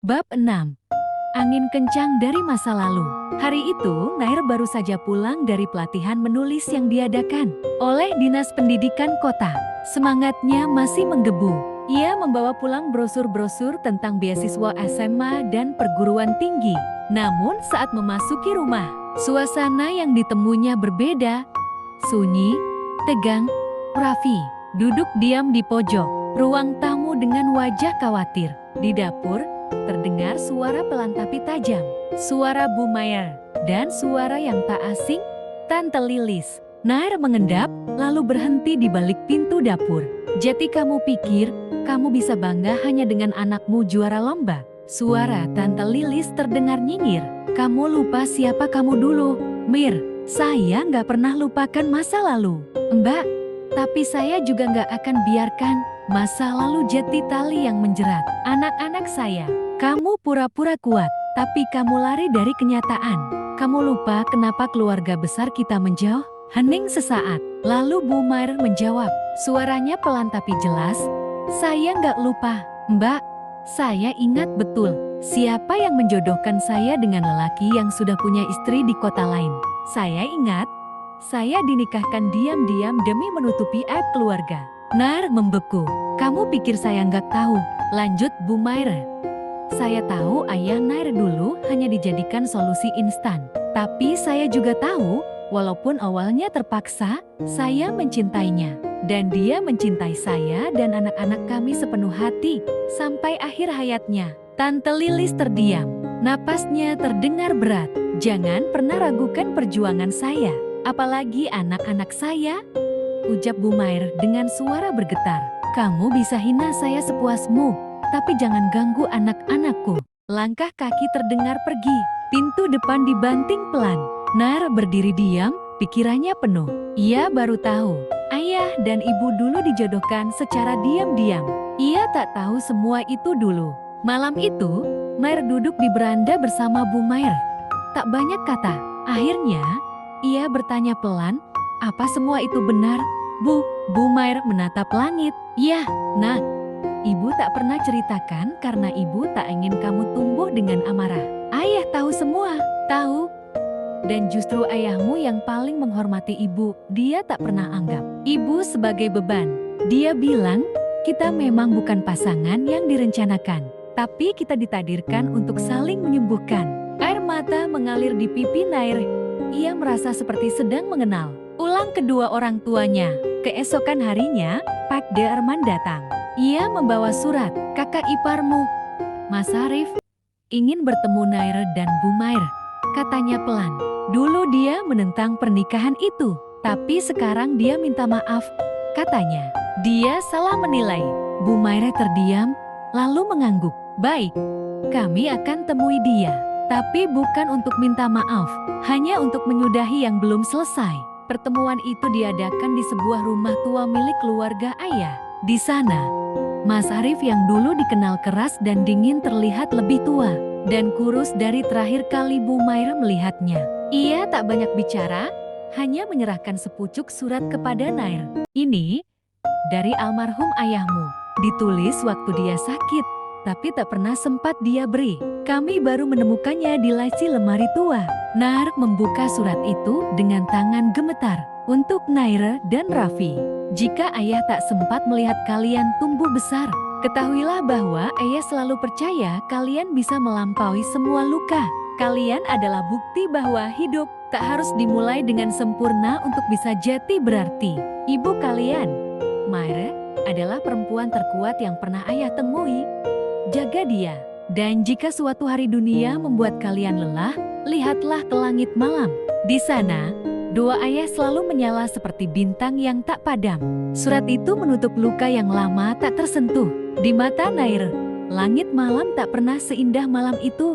Bab 6. Angin kencang dari masa lalu. Hari itu, Nair baru saja pulang dari pelatihan menulis yang diadakan oleh Dinas Pendidikan Kota. Semangatnya masih menggebu. Ia membawa pulang brosur-brosur tentang beasiswa SMA dan perguruan tinggi. Namun saat memasuki rumah, suasana yang ditemuinya berbeda. Sunyi, tegang, Raffi duduk diam di pojok ruang tamu dengan wajah khawatir. Di dapur, terdengar suara pelan tapi tajam, suara Bu Mayer, dan suara yang tak asing, Tante Lilis. Nair mengendap, lalu berhenti di balik pintu dapur. Jadi kamu pikir, kamu bisa bangga hanya dengan anakmu juara lomba? Suara Tante Lilis terdengar nyinyir. Kamu lupa siapa kamu dulu, Mir. Saya nggak pernah lupakan masa lalu, Mbak. Tapi saya juga nggak akan biarkan masa lalu jadi tali yang menjerat anak-anak saya. Kamu pura-pura kuat, tapi kamu lari dari kenyataan. Kamu lupa kenapa keluarga besar kita menjauh? Hening sesaat, lalu Bu Mayer menjawab. Suaranya pelan tapi jelas. Saya nggak lupa, Mbak. Saya ingat betul siapa yang menjodohkan saya dengan lelaki yang sudah punya istri di kota lain. Saya ingat, saya dinikahkan diam-diam demi menutupi aib keluarga. Nair membeku. Kamu pikir saya nggak tahu? Lanjut Bu Mayer. Saya tahu ayah Nair dulu hanya dijadikan solusi instan. Tapi saya juga tahu, walaupun awalnya terpaksa, saya mencintainya. Dan dia mencintai saya dan anak-anak kami sepenuh hati, sampai akhir hayatnya. Tante Lilis terdiam. Napasnya terdengar berat. Jangan pernah ragukan perjuangan saya. Apalagi anak-anak saya, ucap Bu Mayer dengan suara bergetar. Kamu bisa hina saya sepuasmu, tapi jangan ganggu anak-anakku. Langkah kaki terdengar pergi, pintu depan dibanting pelan. Nair berdiri diam, pikirannya penuh. Ia baru tahu, ayah dan ibu dulu dijodohkan secara diam-diam. Ia tak tahu semua itu dulu. Malam itu, Nair duduk di beranda bersama Bu Mayer. Tak banyak kata, akhirnya ia bertanya pelan, apa semua itu benar? Bu Mayer menatap langit. Ya, Nak. Ibu tak pernah ceritakan karena ibu tak ingin kamu tumbuh dengan amarah. Ayah tahu semua, tahu. Dan justru ayahmu yang paling menghormati ibu, dia tak pernah anggap ibu sebagai beban. Dia bilang, kita memang bukan pasangan yang direncanakan, tapi kita ditakdirkan untuk saling menyembuhkan. Air mata mengalir di pipi Nair. Ia merasa seperti sedang mengenal ulang kedua orang tuanya. Keesokan harinya, Pak De Arman datang. Ia membawa surat, kakak iparmu, Mas Arif, ingin bertemu Nair dan Bu Mayer, katanya pelan. Dulu dia menentang pernikahan itu, tapi sekarang dia minta maaf, katanya. Dia salah menilai. Bu Mayer terdiam, lalu mengangguk. Baik, kami akan temui dia. Tapi bukan untuk minta maaf, hanya untuk menyudahi yang belum selesai. Pertemuan itu diadakan di sebuah rumah tua milik keluarga ayah. Di sana, Mas Arif yang dulu dikenal keras dan dingin terlihat lebih tua dan kurus dari terakhir kali Bu Mayer melihatnya. Ia tak banyak bicara, hanya menyerahkan sepucuk surat kepada Nair. Ini dari almarhum ayahmu, ditulis waktu dia sakit, tapi tak pernah sempat dia beri. Kami baru menemukannya di laci lemari tua. Nair membuka surat itu dengan tangan gemetar. Untuk Nair dan Raffi. Jika ayah tak sempat melihat kalian tumbuh besar, ketahuilah bahwa ayah selalu percaya kalian bisa melampaui semua luka. Kalian adalah bukti bahwa hidup tak harus dimulai dengan sempurna untuk bisa jati berarti. Ibu kalian, Mayer, adalah perempuan terkuat yang pernah ayah temui. Jaga dia. Dan jika suatu hari dunia membuat kalian lelah, lihatlah ke langit malam. Di sana, doa ayah selalu menyala seperti bintang yang tak padam. Surat itu menutup luka yang lama tak tersentuh. Di mata Nair, langit malam tak pernah seindah malam itu.